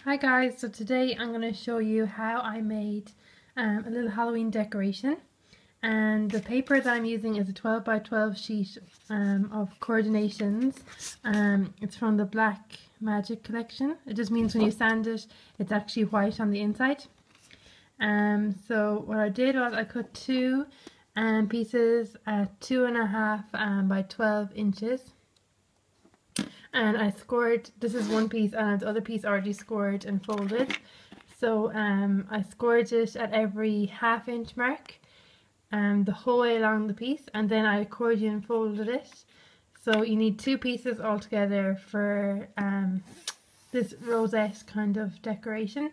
Hi guys, so today I'm going to show you how I made a little Halloween decoration, and the paper that I'm using is a 12 by 12 sheet of coordinations. It's from the Black Magic collection. It just means when you sand it, it's actually white on the inside. So what I did was I cut two pieces at 2.5 by 12 inches. And I scored, this is one piece and the other piece already scored and folded. So I scored it at every ½ inch mark the whole way along the piece, and then I accordion folded it. So you need two pieces altogether for this rosette kind of decoration.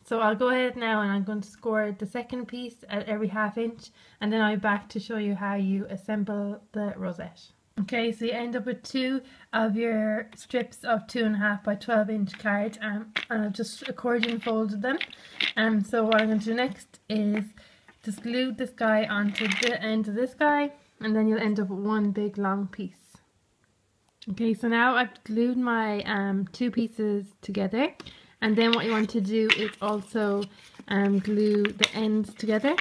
So I'll go ahead now and I'm going to score the second piece at every ½ inch, and then I'll be back to show you how you assemble the rosette. Okay, so you end up with two of your strips of 2.5 by 12 inch card, and I've just accordion folded them. So what I'm going to do next is just glue this guy onto the end of this guy, and then you'll end up with one big long piece. Okay, so now I've glued my two pieces together, and then what you want to do is also glue the ends together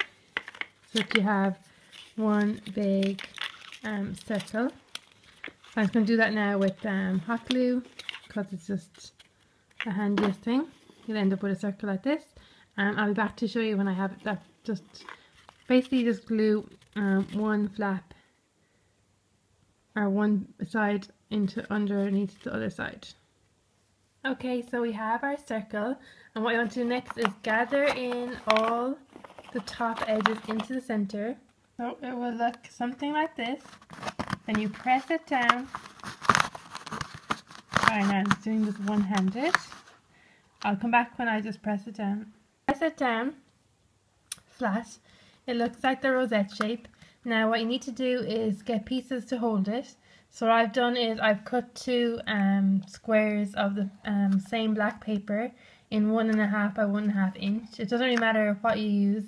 so that you have one big circle. I'm going to do that now with hot glue because it's just the handiest thing. You'll end up with a circle like this. I'll be back to show you when I have that. Just basically just glue one flap or one side into underneath the other side. Okay, so we have our circle, and what you want to do next is gather in all the top edges into the center. So it will look something like this. Then you press it down. Alright, now I'm doing this one-handed. I'll come back when I just press it down. Press it down flat. It looks like the rosette shape. Now what you need to do is get pieces to hold it. So what I've done is I've cut two squares of the same black paper in 1.5 by 1.5 inch. It doesn't really matter what you use.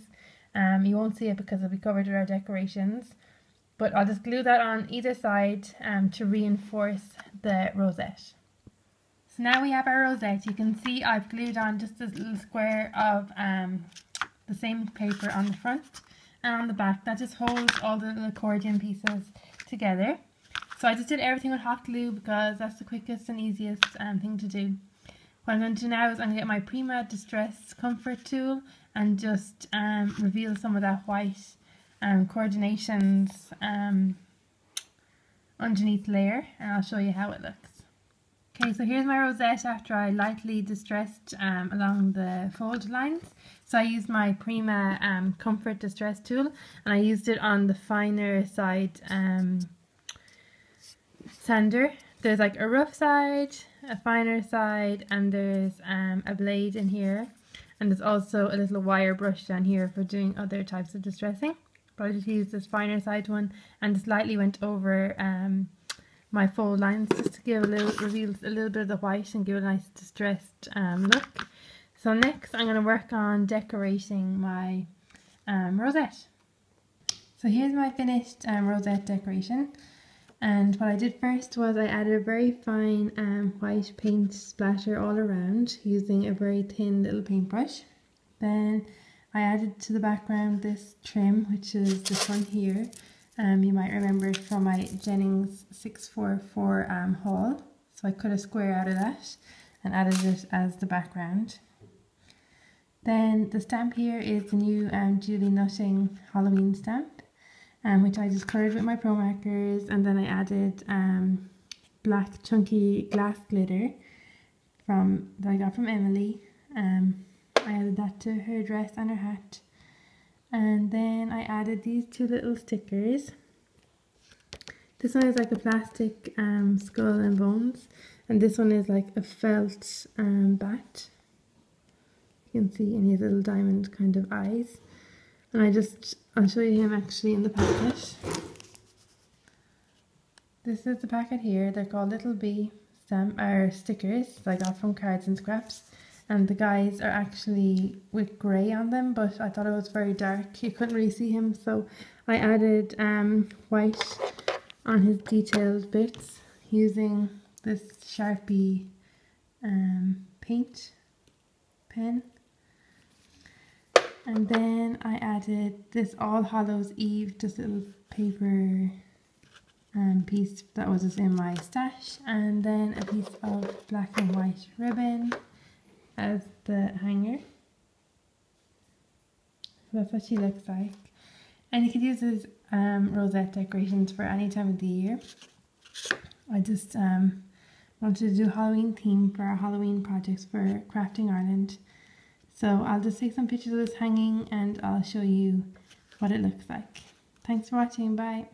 You won't see it because it'll be covered with our decorations. But I'll just glue that on either side to reinforce the rosette. So now we have our rosette. You can see I've glued on just this little square of the same paper on the front and on the back. That just holds all the little accordion pieces together. So I just did everything with hot glue because that's the quickest and easiest thing to do. What I'm going to do now is I'm going to get my Prima Distress Comfort tool and just reveal some of that white coordinations underneath layer, and I'll show you how it looks. Okay, so here's my rosette after I lightly distressed along the fold lines. So I used my Prima Comfort Distress tool, and I used it on the finer side sander. There's like a rough side, a finer side, and there's a blade in here, and there's also a little wire brush down here for doing other types of distressing. But I just used this finer side one and just lightly went over my fold lines just to give reveal a little bit of the white and give it a nice distressed look. So next I'm going to work on decorating my rosette. So here's my finished rosette decoration, and what I did first was I added a very fine white paint splatter all around using a very thin little paintbrush. Then I added to the background this trim, which is this one here. You might remember it from my Jennings 644 haul. So I cut a square out of that and added it as the background. Then the stamp here is the new Julie Nutting Halloween stamp, which I just coloured with my pro markers, and then I added black chunky glass glitter that I got from Emily. I added that to her dress and her hat, and then I added these two little stickers. This one is like a plastic skull and bones, and this one is like a felt bat. You can see, and he has little diamond kind of eyes. And I'll show you him actually in the packet. This is the packet here. They're called Little Bee stickers that I got from Cards and Scraps. And the guys are actually with grey on them, but I thought it was very dark. You couldn't really see him, so I added white on his detailed bits using this Sharpie paint. pin. And then I added this All Hallows Eve, just a little paper piece that was just in my stash, and then a piece of black and white ribbon as the hanger. So that's what she looks like. And you could use these rosette decorations for any time of the year. I just wanted to do a Halloween theme for our Halloween projects for Crafting Ireland. So I'll just take some pictures of this hanging and I'll show you what it looks like. Thanks for watching, bye.